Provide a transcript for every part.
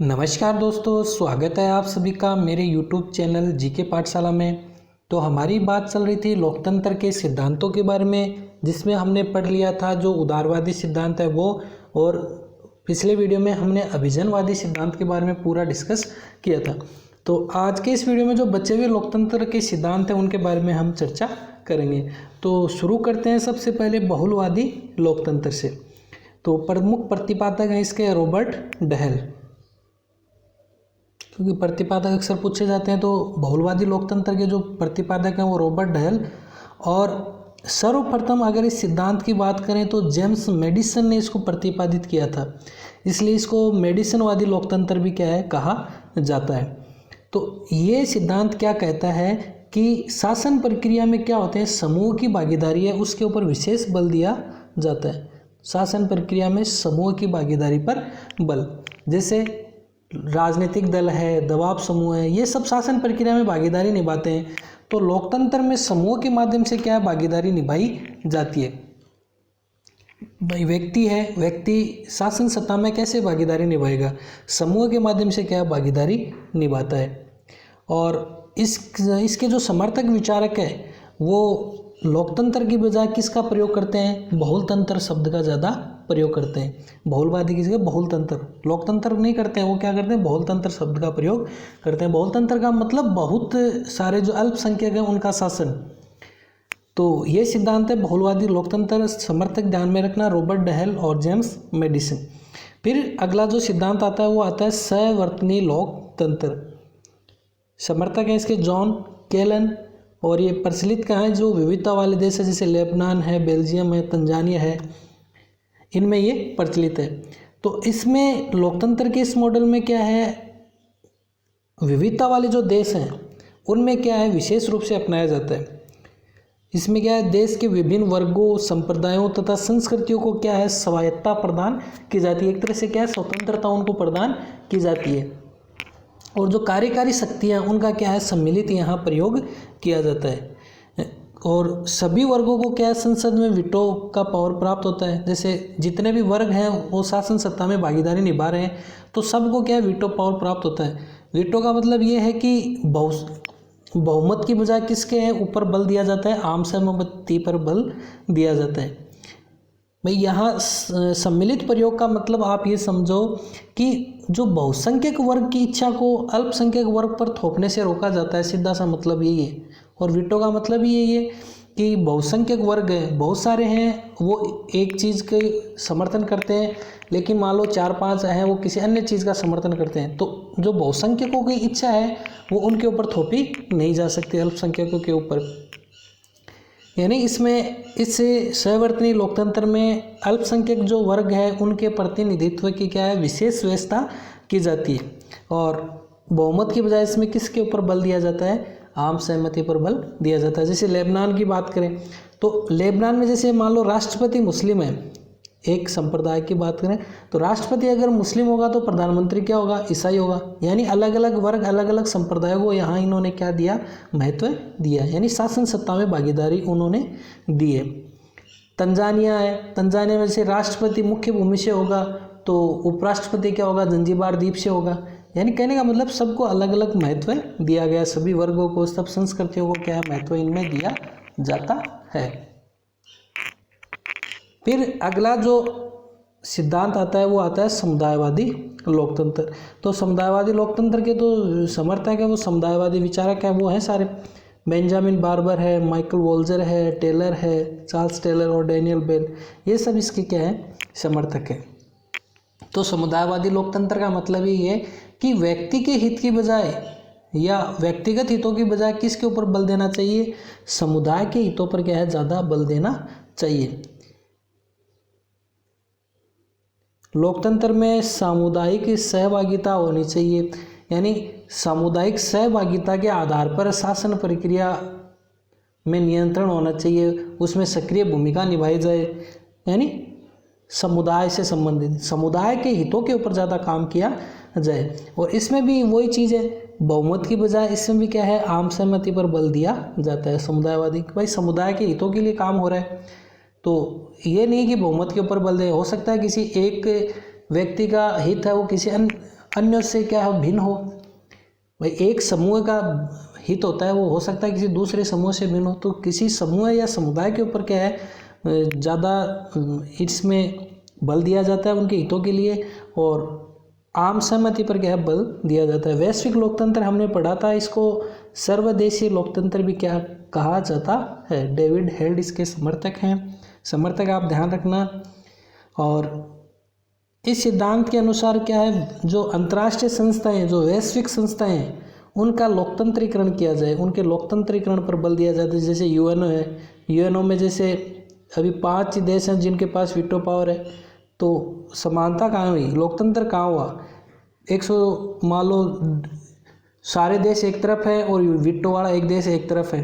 नमस्कार दोस्तों, स्वागत है आप सभी का मेरे YouTube चैनल जीके पाठशाला में। तो हमारी बात चल रही थी लोकतंत्र के सिद्धांतों के बारे में, जिसमें हमने पढ़ लिया था जो उदारवादी सिद्धांत है वो, और पिछले वीडियो में हमने अभिजनवादी सिद्धांत के बारे में पूरा डिस्कस किया था। तो आज के इस वीडियो में जो बचे हुए लोकतंत्र के सिद्धांत हैं उनके बारे में हम चर्चा करेंगे। तो शुरू करते हैं सबसे पहले बहुलवादी लोकतंत्र से। तो प्रमुख प्रतिपादक हैं इसके रॉबर्ट डहेल, क्योंकि प्रतिपादक अक्सर पूछे जाते हैं। तो बहुलवादी लोकतंत्र के जो प्रतिपादक हैं वो रॉबर्ट डहेल, और सर्वप्रथम अगर इस सिद्धांत की बात करें तो जेम्स मेडिसन ने इसको प्रतिपादित किया था, इसलिए इसको मेडिसनवादी लोकतंत्र भी क्या है कहा जाता है। तो ये सिद्धांत क्या कहता है कि शासन प्रक्रिया में क्या होते हैं, समूह की भागीदारी है उसके ऊपर विशेष बल दिया जाता है। शासन प्रक्रिया में समूह की भागीदारी पर बल, जैसे राजनीतिक दल है, दबाव समूह है, ये सब शासन प्रक्रिया में भागीदारी निभाते हैं। तो लोकतंत्र में समूह के माध्यम से क्या है भागीदारी निभाई जाती है। भाई व्यक्ति है, व्यक्ति शासन सत्ता में कैसे भागीदारी निभाएगा, समूह के माध्यम से क्या भागीदारी निभाता है। और इसके जो समर्थक विचारक है वो लोकतंत्र की बजाय किसका प्रयोग करते हैं, बहुलतंत्र शब्द का ज़्यादा प्रयोग करते हैं। बहुलवादी किसी का बहुलतंत्र, लोकतंत्र नहीं करते हैं, वो क्या करते हैं बहुलतंत्र शब्द का प्रयोग करते हैं। बहुलतंत्र का मतलब बहुत सारे जो अल्पसंख्यक हैं उनका शासन। तो ये सिद्धांत है बहुलवादी लोकतंत्र। समर्थक ध्यान में रखना रॉबर्ट डहेल और जेम्स मेडिसन। फिर अगला जो सिद्धांत आता है वो आता है सहवर्तनी लोकतंत्र। समर्थक है इसके जॉन केलन, और ये प्रचलित कहाँ है, जो विविधता वाले देश है जैसे लेबनान है, बेल्जियम है, तंजानिया है, इनमें ये प्रचलित है। तो इसमें लोकतंत्र के इस मॉडल में क्या है, विविधता वाले जो देश हैं उनमें क्या है विशेष रूप से अपनाया जाता है। इसमें क्या है, देश के विभिन्न वर्गों, संप्रदायों तथा संस्कृतियों को क्या है स्वायत्तता प्रदान की जाती है। एक तरह से क्या है स्वतंत्रता उनको प्रदान की जाती है, और जो कार्यकारी शक्तियाँ उनका क्या है सम्मिलित यहाँ प्रयोग किया जाता है। और सभी वर्गों को क्या है संसद में वीटो का पावर प्राप्त होता है। जैसे जितने भी वर्ग हैं वो शासन सत्ता में भागीदारी निभा रहे हैं तो सबको क्या है वीटो पावर प्राप्त होता है। वीटो का मतलब ये है कि बहुमत की बजाय किसके ऊपर बल दिया जाता है, आम सहमति पर बल दिया जाता है। भाई यहाँ सम्मिलित प्रयोग का मतलब आप ये समझो कि जो बहुसंख्यक वर्ग की इच्छा को अल्पसंख्यक वर्ग पर थोपने से रोका जाता है, सीधा सा मतलब यही है। और वीटो का मतलब यही है कि बहुसंख्यक वर्ग है, बहुत सारे हैं, वो एक चीज़ के समर्थन करते हैं, लेकिन मान लो 4-5 हैं वो किसी अन्य चीज़ का समर्थन करते हैं। तो जो बहुसंख्यकों की इच्छा है वो उनके ऊपर थोपी नहीं जा सकती अल्पसंख्यकों के ऊपर। यानी इसमें इस सहवर्तनी लोकतंत्र में अल्पसंख्यक जो वर्ग है उनके प्रतिनिधित्व की क्या है विशेष व्यवस्था की जाती है। और बहुमत की बजाय इसमें किसके ऊपर बल दिया जाता है, आम सहमति पर बल दिया जाता है। जैसे लेबनान की बात करें तो लेबनान में जैसे मान लो राष्ट्रपति मुस्लिम है, एक संप्रदाय की बात करें तो राष्ट्रपति अगर मुस्लिम होगा तो प्रधानमंत्री क्या होगा, ईसाई होगा। यानी अलग अलग वर्ग, अलग अलग संप्रदायों को यहाँ इन्होंने क्या दिया, महत्व दिया, यानी शासन सत्ता में भागीदारी उन्होंने दी है। तंजानिया है, तंजानिया में जैसे राष्ट्रपति मुख्य भूमि से होगा तो उपराष्ट्रपति क्या होगा, जंजीबार द्वीप से होगा। यानी कहने का मतलब सबको अलग अलग महत्व दिया गया, सभी वर्गों को, सब संस्कृतियों को क्या है महत्व इनमें दिया जाता है। फिर अगला जो सिद्धांत आता है वो आता है समुदायवादी लोकतंत्र। तो समुदायवादी लोकतंत्र के तो समर्थक है वो समुदायवादी विचारक हैं, वो हैं सारे, बेंजामिन बार्बर है, माइकल वोल्जर है, टेलर है, चार्ल्स टेलर और डैनियल बेल, ये सब इसके क्या है समर्थक हैं। तो समुदायवादी लोकतंत्र का मतलब ये है कि व्यक्ति के हित की बजाय या व्यक्तिगत हितों की बजाय किसके ऊपर बल देना चाहिए, समुदाय के हितों पर क्या है ज़्यादा बल देना चाहिए। लोकतंत्र में सामुदायिक सहभागिता होनी चाहिए, यानी सामुदायिक सहभागिता के आधार पर शासन प्रक्रिया में नियंत्रण होना चाहिए, उसमें सक्रिय भूमिका निभाई जाए। यानी समुदाय से संबंधित, समुदाय के हितों के ऊपर ज़्यादा काम किया जाए। और इसमें भी वही चीज़ है, बहुमत की बजाय इसमें भी क्या है आम सहमति पर बल दिया जाता है समुदायवादी। भाई समुदाय के हितों के लिए काम हो रहा है, तो ये नहीं कि बहुमत के ऊपर बल दे। हो सकता है किसी एक व्यक्ति का हित है वो किसी अन्य अन्यों से क्या हो, भिन्न हो। भाई एक समूह का हित होता है, वो हो सकता है किसी दूसरे समूह से भिन्न हो। तो किसी समूह या समुदाय के ऊपर क्या है, ज़्यादा इसमें बल दिया जाता है उनके हितों के लिए, और आम सहमति पर क्या है, बल दिया जाता है। वैश्विक लोकतंत्र हमने पढ़ा था, इसको सर्वदेशीय लोकतंत्र भी क्या कहा जाता है। डेविड हेल्ड इसके समर्थक हैं, समर्थक आप ध्यान रखना। और इस सिद्धांत के अनुसार क्या है, जो अंतर्राष्ट्रीय संस्थाएं, जो वैश्विक संस्थाएं हैं, उनका लोकतंत्रीकरण किया जाए, उनके लोकतंत्रीकरण पर बल दिया जाता है। जैसे यूएनओ है, यूएनओ में जैसे अभी 5 देश हैं जिनके पास वीटो पावर है, तो समानता कहाँ हुई, लोकतंत्र कहाँ हुआ। 100 मान लो सारे देश एक तरफ है और वीटो वाला एक देश एक तरफ है,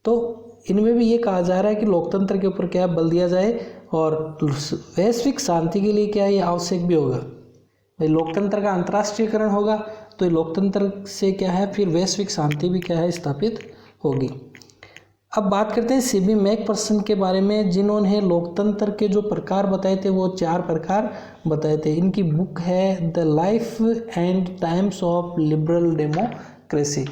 तो इनमें भी ये कहा जा रहा है कि लोकतंत्र के ऊपर क्या बल दिया जाए, और वैश्विक शांति के लिए क्या ये आवश्यक भी होगा। भाई लोकतंत्र का अंतर्राष्ट्रीयकरण होगा तो ये लोकतंत्र से क्या है, फिर वैश्विक शांति भी क्या है, स्थापित होगी। अब बात करते हैं सीबी मैकफर्सन के बारे में, जिन्होंने लोकतंत्र के जो प्रकार बताए थे वो 4 प्रकार बताए थे। इनकी बुक है the life and times of liberal democracy.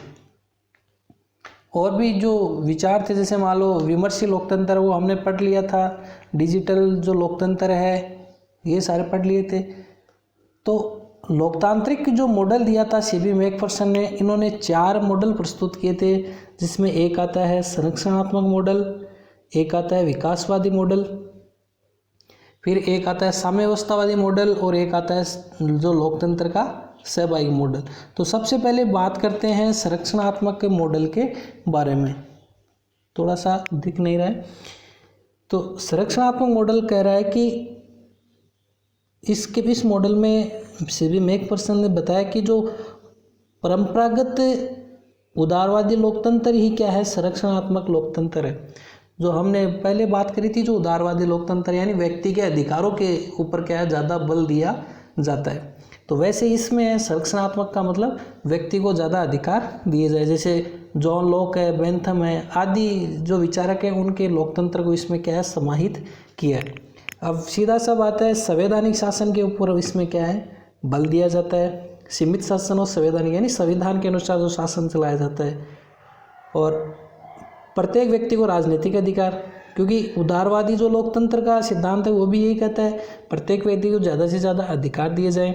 और भी जो विचार थे, जैसे मान लो विमर्शी लोकतंत्र, वो हमने पढ़ लिया था। डिजिटल जो लोकतंत्र है, ये सारे पढ़ लिए थे। तो लोकतांत्रिक जो मॉडल दिया था सीबी मैकफर्सन ने, इन्होंने 4 मॉडल प्रस्तुत किए थे, जिसमें एक आता है संरक्षणात्मक मॉडल, एक आता है विकासवादी मॉडल, फिर एक आता है साम्यावस्थावादी मॉडल, और एक आता है जो लोकतंत्र का सहभागी मॉडल। तो सबसे पहले बात करते हैं संरक्षणात्मक मॉडल के बारे में। थोड़ा सा दिख नहीं रहा है। तो संरक्षणात्मक मॉडल कह रहा है कि इस मॉडल में सीबी मैकफर्सन ने बताया कि जो परंपरागत उदारवादी लोकतंत्र ही क्या है, संरक्षणात्मक लोकतंत्र है। जो हमने पहले बात करी थी, जो उदारवादी लोकतंत्र यानी व्यक्ति के अधिकारों के ऊपर क्या है, ज़्यादा बल दिया जाता है। तो वैसे इसमें संरक्षणात्मक का मतलब व्यक्ति को ज़्यादा अधिकार दिए जाए। जैसे जॉन लॉक है, बेंथम है आदि जो विचारक हैं, उनके लोकतंत्र को इसमें क्या है, समाहित किया है। अब सीधा सा बात है, संवैधानिक शासन के ऊपर इसमें क्या है, बल दिया जाता है। सीमित शासन और संवैधानिक यानी संविधान के अनुसार जो शासन चलाया जाता है। और प्रत्येक व्यक्ति को राजनीतिक अधिकार, क्योंकि उदारवादी जो लोकतंत्र का सिद्धांत है वो भी यही कहता है प्रत्येक व्यक्ति को ज़्यादा से ज़्यादा अधिकार दिए जाए।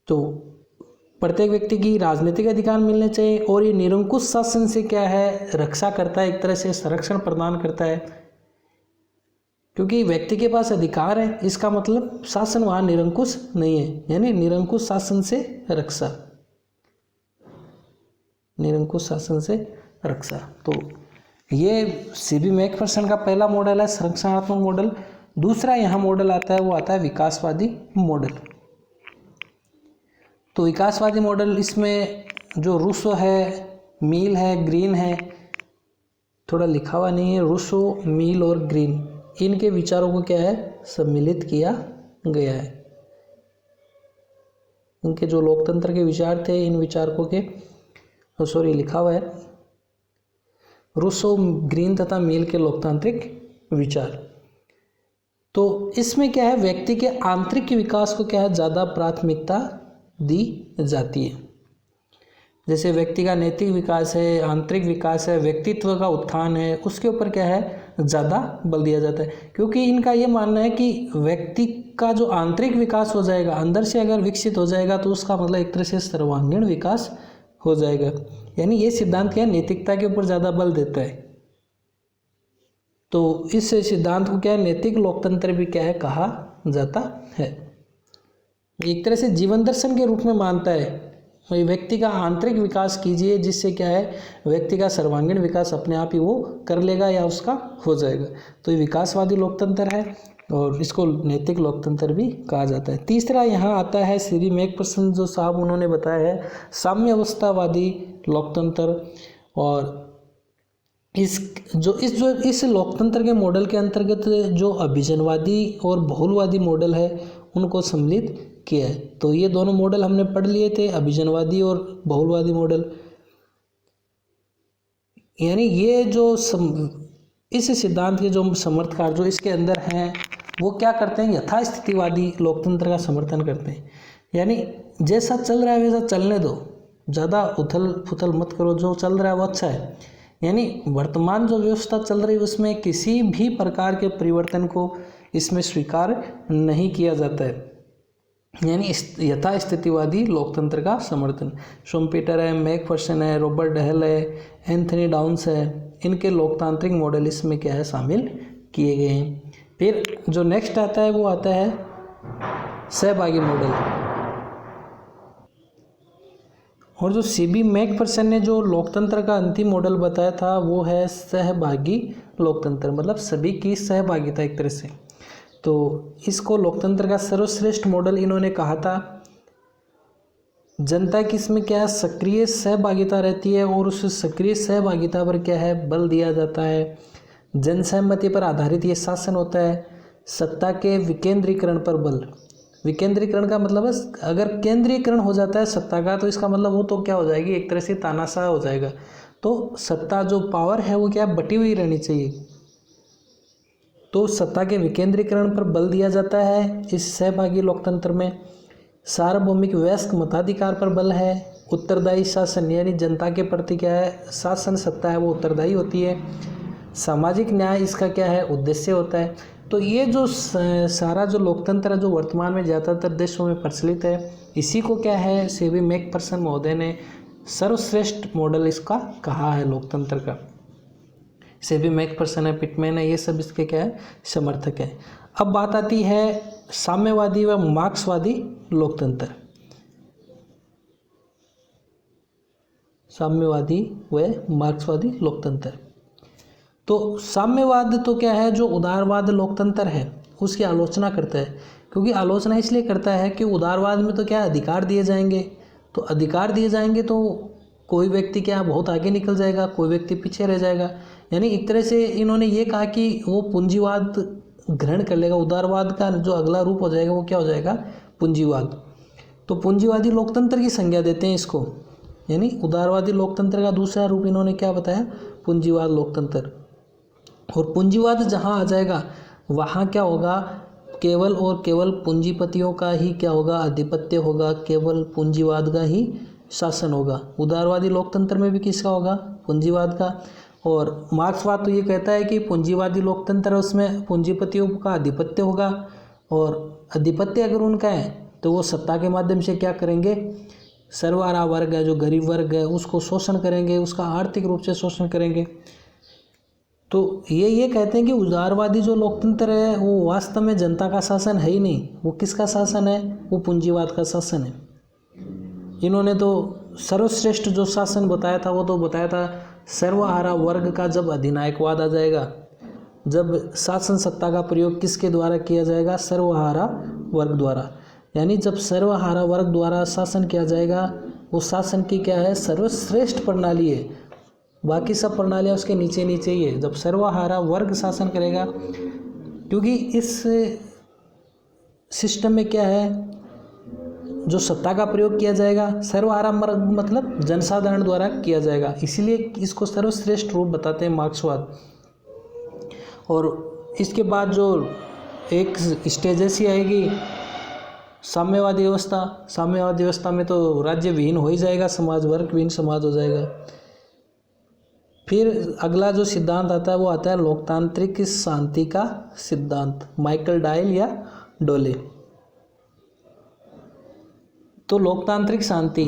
तो प्रत्येक व्यक्ति की राजनीतिक अधिकार मिलने चाहिए, और ये निरंकुश शासन से क्या है, रक्षा करता है, एक तरह से संरक्षण प्रदान करता है। क्योंकि व्यक्ति के पास अधिकार है, इसका मतलब शासन वहाँ निरंकुश नहीं है, यानी निरंकुश शासन से रक्षा, निरंकुश शासन से रक्षा। तो ये सीबी मैकफर्सन का पहला मॉडल है, संरक्षणात्मक मॉडल। दूसरा यहाँ मॉडल आता है, वो आता है विकासवादी मॉडल। तो विकासवादी मॉडल, इसमें जो रूसो है, मील है, ग्रीन है, थोड़ा लिखा हुआ नहीं है, रूसो, मील और ग्रीन, इनके विचारों को क्या है, सम्मिलित किया गया है। इनके जो लोकतंत्र के विचार थे, इन विचारकों के लिखा हुआ है रूसो, ग्रीन तथा मील के लोकतांत्रिक विचार। तो इसमें क्या है, व्यक्ति के आंतरिक विकास को क्या है, ज़्यादा प्राथमिकता दी जाती है। जैसे व्यक्ति का नैतिक विकास है, आंतरिक विकास है, व्यक्तित्व का उत्थान है, उसके ऊपर क्या है, ज़्यादा बल दिया जाता है। क्योंकि इनका ये मानना है कि व्यक्ति का जो आंतरिक विकास हो जाएगा, अंदर से अगर विकसित हो जाएगा, तो उसका मतलब एक तरह से सर्वांगीण विकास हो जाएगा। यानी ये सिद्धांत क्या है, नैतिकता के ऊपर ज़्यादा बल देता है। तो इस सिद्धांत को क्या है, नैतिक लोकतंत्र भी क्या है, कहा जाता है। एक तरह से जीवन दर्शन के रूप में मानता है, व्यक्ति का आंतरिक विकास कीजिए, जिससे क्या है, व्यक्ति का सर्वांगीण विकास अपने आप ही वो कर लेगा या उसका हो जाएगा। तो ये विकासवादी लोकतंत्र है, और इसको नैतिक लोकतंत्र भी कहा जाता है। तीसरा यहाँ आता है सीबी मैकफर्सन जो साहब उन्होंने बताया है, साम्यावस्थावादी लोकतंत्र। और इस लोकतंत्र के मॉडल के अंतर्गत जो अभिजनवादी और बहुलवादी मॉडल है, उनको सम्मिलित किया है। तो ये दोनों मॉडल हमने पढ़ लिए थे, अभिजनवादी और बहुलवादी मॉडल। यानी ये जो इस सिद्धांत के जो समर्थकार जो इसके अंदर हैं, वो क्या करते हैं, यथास्थितिवादी लोकतंत्र का समर्थन करते हैं। यानी जैसा चल रहा है वैसा चलने दो, ज़्यादा उथल पुथल मत करो, जो चल रहा है वो अच्छा है। यानी वर्तमान जो व्यवस्था चल रही है उसमें किसी भी प्रकार के परिवर्तन को इसमें स्वीकार नहीं किया जाता है। यानी यथास्थितिवादी लोकतंत्र का समर्थन। शुम्पीटर है, मैकफर्सन है, रॉबर्ट डहल है, एंथनी डाउन्स है, इनके लोकतांत्रिक मॉडल इसमें क्या है शामिल किए गए हैं। फिर जो नेक्स्ट आता है वो आता है सहभागी मॉडल। और जो सीबी मैकफर्सन ने जो लोकतंत्र का अंतिम मॉडल बताया था वो है सहभागी लोकतंत्र, मतलब सभी की सहभागिता एक तरह से। तो इसको लोकतंत्र का सर्वश्रेष्ठ मॉडल इन्होंने कहा था। जनता की इसमें क्या है सक्रिय सहभागिता रहती है और उस सक्रिय सहभागिता पर क्या है बल दिया जाता है। जनसहमति पर आधारित ये शासन होता है। सत्ता के विकेंद्रीकरण पर बल। विकेंद्रीकरण का मतलब है अगर केंद्रीकरण हो जाता है सत्ता का तो इसका मतलब वो तो क्या हो जाएगी, एक तरह से तानाशाह हो जाएगा। तो सत्ता जो पावर है वो क्या बटी हुई रहनी चाहिए। तो सत्ता के विकेंद्रीकरण पर बल दिया जाता है इस सहभागी लोकतंत्र में। सार्वभौमिक वयस्क मताधिकार पर बल है। उत्तरदायी शासन, यानी जनता के प्रति क्या है शासन सत्ता है वो उत्तरदायी होती है। सामाजिक न्याय इसका क्या है उद्देश्य होता है। तो ये जो सारा जो लोकतंत्र है जो वर्तमान में ज़्यादातर देशों में प्रचलित है, इसी को क्या है सीबी मैकफर्सन महोदय ने सर्वश्रेष्ठ मॉडल इसका कहा है लोकतंत्र का। सीबी मैकफर्सन है, पिटमैन है, ये सब इसके क्या है समर्थक है। अब बात आती है साम्यवादी व मार्क्सवादी लोकतंत्र। साम्यवादी व मार्क्सवादी लोकतंत्र। तो साम्यवाद तो क्या है जो उदारवाद लोकतंत्र है उसकी आलोचना करता है। क्योंकि आलोचना इसलिए करता है कि उदारवाद में तो क्या अधिकार दिए जाएंगे, तो अधिकार दिए जाएंगे तो कोई व्यक्ति क्या बहुत आगे निकल जाएगा, कोई व्यक्ति पीछे रह जाएगा। यानी एक तरह से इन्होंने ये कहा कि वो पूंजीवाद ग्रहण कर लेगा। उदारवाद का जो अगला रूप हो जाएगा वो क्या हो जाएगा पूंजीवाद। तो पूंजीवादी लोकतंत्र की संज्ञा देते हैं इसको। यानी उदारवादी लोकतंत्र का दूसरा रूप इन्होंने क्या बताया पूंजीवाद लोकतंत्र। और पूंजीवाद जहाँ आ जाएगा वहाँ क्या होगा केवल और केवल पूंजीपतियों का ही क्या होगा आधिपत्य होगा, केवल पूंजीवाद का ही शासन होगा। उदारवादी लोकतंत्र में भी किसका होगा पूंजीवाद का। और मार्क्सवाद तो ये कहता है कि पूंजीवादी लोकतंत्र उसमें पूंजीपतियों का आधिपत्य होगा और आधिपत्य अगर उनका है तो वो सत्ता के माध्यम से क्या करेंगे सर्वहारा वर्ग है जो गरीब वर्ग है उसको शोषण करेंगे, उसका आर्थिक रूप से शोषण करेंगे। तो ये कहते हैं कि उदारवादी जो लोकतंत्र है वो वास्तव में जनता का शासन है ही नहीं, वो किसका शासन है वो पूंजीवाद का शासन है। इन्होंने तो सर्वश्रेष्ठ जो शासन बताया था वो तो बताया था सर्वहारा वर्ग का। जब अधिनायकवाद आ जाएगा, जब शासन सत्ता का प्रयोग किसके द्वारा किया जाएगा सर्वहारा वर्ग द्वारा, यानी जब सर्वहारा वर्ग द्वारा शासन किया जाएगा वो शासन की क्या है सर्वश्रेष्ठ प्रणाली है, बाकी सब प्रणालियाँ उसके नीचे नीचे ही है। जब सर्वहारा वर्ग शासन करेगा, क्योंकि इस सिस्टम में क्या है जो सत्ता का प्रयोग किया जाएगा सर्वहारा वर्ग मतलब जनसाधारण द्वारा किया जाएगा, इसीलिए इसको सर्वश्रेष्ठ रूप बताते हैं मार्क्सवाद। और इसके बाद जो एक स्टेज ऐसी आएगी साम्यवादी व्यवस्था। साम्यवादी व्यवस्था में तो राज्य विहीन हो ही जाएगा, समाज वर्ग विहीन समाज हो जाएगा। फिर अगला जो सिद्धांत आता है वो आता है लोकतांत्रिक शांति का सिद्धांत, माइकल डायल या डोले। तो लोकतांत्रिक शांति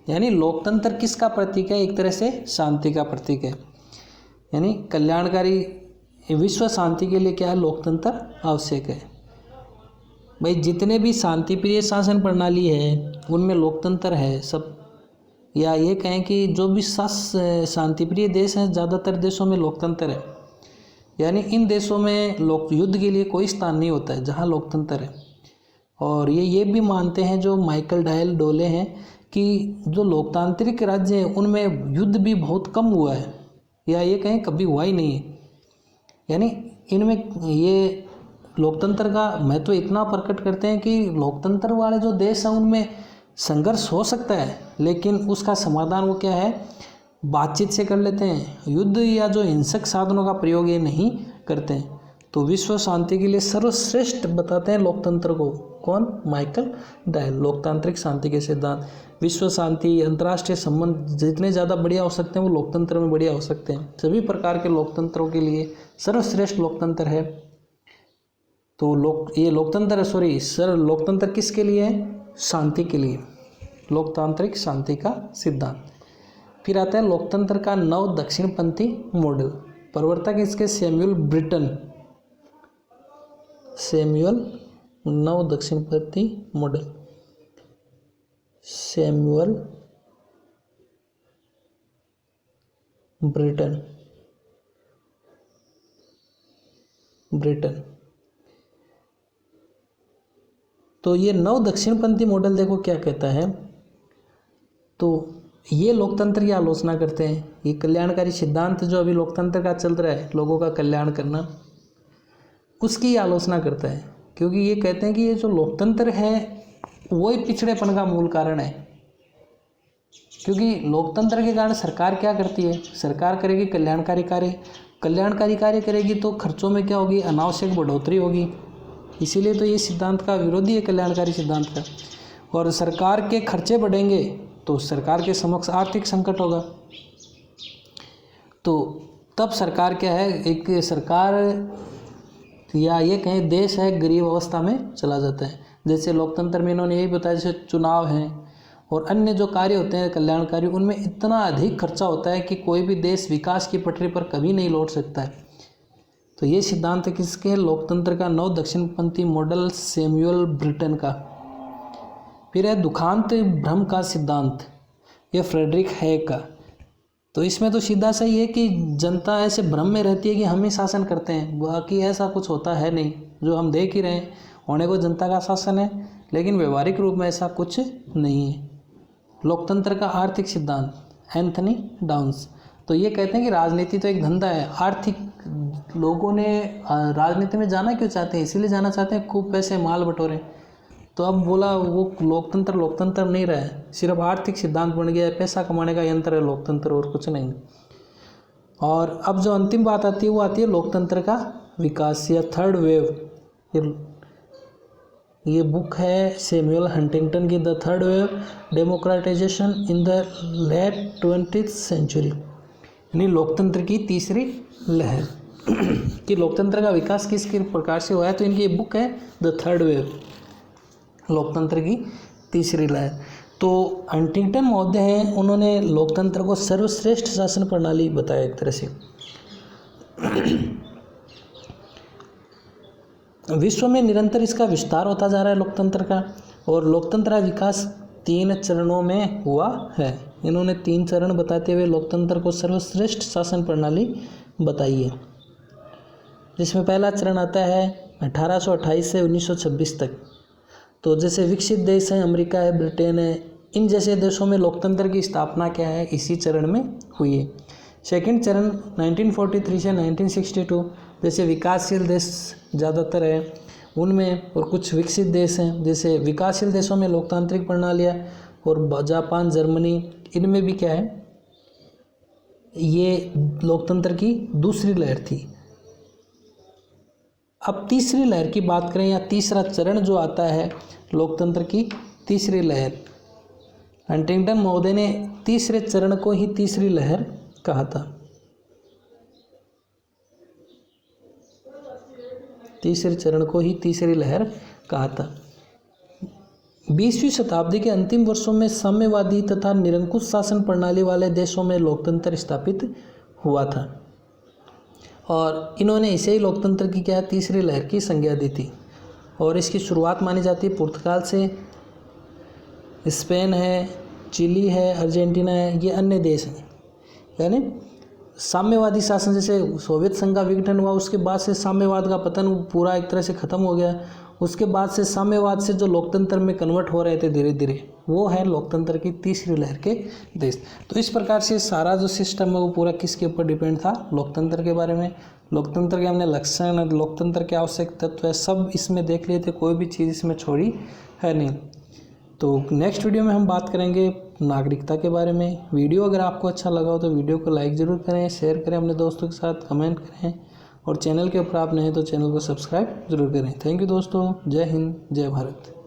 यानी लोकतंत्र किसका प्रतीक है, एक तरह से शांति का प्रतीक है। यानी कल्याणकारी विश्व शांति के लिए क्या है लोकतंत्र आवश्यक है। भाई जितने भी शांतिप्रिय शासन प्रणाली है उनमें लोकतंत्र है सब, या ये कहें कि जो भी शांतिप्रिय देश हैं ज़्यादातर देशों में लोकतंत्र है। यानी इन देशों में युद्ध के लिए कोई स्थान नहीं होता है जहाँ लोकतंत्र है। और ये भी मानते हैं जो माइकल डायल डोले हैं कि जो लोकतांत्रिक राज्य हैं उनमें युद्ध भी बहुत कम हुआ है, या ये कहें कभी हुआ ही नहीं है। यानी इनमें ये लोकतंत्र का महत्व इतना प्रकट करते हैं कि लोकतंत्र वाले जो देश हैं उनमें संघर्ष हो सकता है लेकिन उसका समाधान वो क्या है बातचीत से कर लेते हैं। युद्ध या जो हिंसक साधनों का प्रयोग ये नहीं करते हैं। तो विश्व शांति के लिए सर्वश्रेष्ठ बताते हैं लोकतंत्र को कौन? Michael dial. लोकतांत्रिक शांति के सिद्धांत, विश्व शांति, अंतर्राष्ट्रीय संबंध जितने ज़्यादा बढ़िया हो सकते हैं वो लोकतंत्र में बढ़िया हो सकते हैं। सभी प्रकार के लोकतंत्रों के लिए सर्वश्रेष्ठ लोकतंत्र है। तो ये लोकतंत्र है, लोकतंत्र किसके लिए है? शांति के लिए, लोकतांत्रिक शांति का सिद्धांत। फिर आता है लोकतंत्र का नव दक्षिणपंथी मॉडल। प्रवर्तक इसके सैमुअल नव दक्षिणपंथी मॉडल, सैमुअल ब्रिटन। तो ये नव दक्षिणपंथी मॉडल देखो क्या कहता है। तो ये लोकतंत्र की आलोचना करते हैं। ये कल्याणकारी सिद्धांत जो अभी लोकतंत्र का चल रहा है, लोगों का कल्याण करना, उसकी आलोचना करता है। क्योंकि ये कहते हैं कि ये जो लोकतंत्र है वही पिछड़ेपन का मूल कारण है। क्योंकि लोकतंत्र के कारण सरकार क्या करती है? सरकार करेगी कल्याणकारी कार्य करेगी तो खर्चों में क्या होगी? अनावश्यक बढ़ोतरी होगी। इसीलिए तो ये सिद्धांत का विरोधी है, कल्याणकारी सिद्धांत का। और सरकार के खर्चे बढ़ेंगे तो सरकार के समक्ष आर्थिक संकट होगा। तो तब सरकार क्या है? एक सरकार या ये कहें देश है गरीब अवस्था में चला जाता है। जैसे लोकतंत्र में इन्होंने यही बताया, जैसे चुनाव हैं और अन्य जो कार्य होते हैं कल्याणकारी, उनमें इतना अधिक खर्चा होता है कि कोई भी देश विकास की पटरी पर कभी नहीं लौट सकता है। तो ये सिद्धांत है किसके? लोकतंत्र का नव दक्षिणपंथी मॉडल, सैमुअल ब्रिटन का। फिर है दुखांत भ्रम का सिद्धांत, ये फ्रेडरिक हैक का। तो इसमें तो सीधा सा ही है कि जनता ऐसे भ्रम में रहती है कि हम ही शासन करते हैं, बाकी ऐसा कुछ होता है नहीं। जो हम देख ही रहे हैं, होने को जनता का शासन है, लेकिन व्यवहारिक रूप में ऐसा कुछ नहीं है। लोकतंत्र का आर्थिक सिद्धांत, एंथनी डाउन्स। तो ये कहते हैं कि राजनीति तो एक धंधा है, आर्थिक। लोगों ने राजनीति में जाना क्यों चाहते हैं? इसीलिए जाना चाहते हैं खूब पैसे माल बटोरें। तो अब बोला वो लोकतंत्र नहीं रहा है, सिर्फ आर्थिक सिद्धांत बन गया है, पैसा कमाने का यंत्र है लोकतंत्र, और कुछ नहीं। और अब जो अंतिम बात आती है वो आती है लोकतंत्र का विकास या थर्ड वेव। ये बुक है सैमुअल हंटिंगटन की, the third wave democratization in the late 20th century, यानी लोकतंत्र की तीसरी लहर। कि लोकतंत्र का विकास किस प्रकार से हुआ है, तो इनकी ये बुक है द थर्ड वेव, लोकतंत्र की तीसरी लहर। तो हंटिंगटन महोदय हैं, उन्होंने लोकतंत्र को सर्वश्रेष्ठ शासन प्रणाली बताया एक तरह से। विश्व में निरंतर इसका विस्तार होता जा रहा है लोकतंत्र का, और लोकतंत्र का विकास 3 चरणों में हुआ है। इन्होंने 3 चरण बताते हुए लोकतंत्र को सर्वश्रेष्ठ शासन प्रणाली बताई है, जिसमें पहला चरण आता है 1828 से 1926 तक। तो जैसे विकसित देश हैं, अमेरिका है, ब्रिटेन है, इन जैसे देशों में लोकतंत्र की स्थापना क्या है, इसी चरण में हुई है। सेकंड चरण 1943 से 1962, जैसे विकासशील देश ज़्यादातर है उनमें, और कुछ विकसित देश हैं, जैसे विकासशील देशों में लोकतांत्रिक प्रणालियाँ, और जापान, जर्मनी, इनमें भी क्या है, ये लोकतंत्र की दूसरी लहर थी। अब तीसरी लहर की बात करें, या तीसरा चरण जो आता है लोकतंत्र की तीसरी लहर, हंटिंगटन महोदय ने तीसरे चरण को ही तीसरी लहर कहा था। तीसरे चरण को ही तीसरी लहर कहा था। 20वीं शताब्दी के अंतिम वर्षों में साम्यवादी तथा निरंकुश शासन प्रणाली वाले देशों में लोकतंत्र स्थापित हुआ था, और इन्होंने इसे ही लोकतंत्र की क्या तीसरी लहर की संज्ञा दी थी। और इसकी शुरुआत मानी जाती है पुर्तगाल से, स्पेन है, चिली है, अर्जेंटीना है, ये अन्य देश हैं। यानी साम्यवादी शासन, जैसे सोवियत संघ का विघटन हुआ, उसके बाद से साम्यवाद का पतन पूरा एक तरह से ख़त्म हो गया। उसके बाद से साम्यवाद से जो लोकतंत्र में कन्वर्ट हो रहे थे धीरे धीरे, वो है लोकतंत्र की तीसरी लहर के देश। तो इस प्रकार से सारा जो सिस्टम है वो पूरा किसके ऊपर डिपेंड था, लोकतंत्र के बारे में। लोकतंत्र के हमने लक्षण, लोकतंत्र के आवश्यक तत्व है, सब इसमें देख लिए थे, कोई भी चीज़ इसमें छोड़ी है नहीं। तो नेक्स्ट वीडियो में हम बात करेंगे नागरिकता के बारे में। वीडियो अगर आपको अच्छा लगा हो तो वीडियो को लाइक ज़रूर करें, शेयर करें अपने दोस्तों के साथ, कमेंट करें। और चैनल के ऊपर आप नए हैं तो चैनल को सब्सक्राइब जरूर करें। थैंक यू दोस्तों। जय हिंद, जय भारत।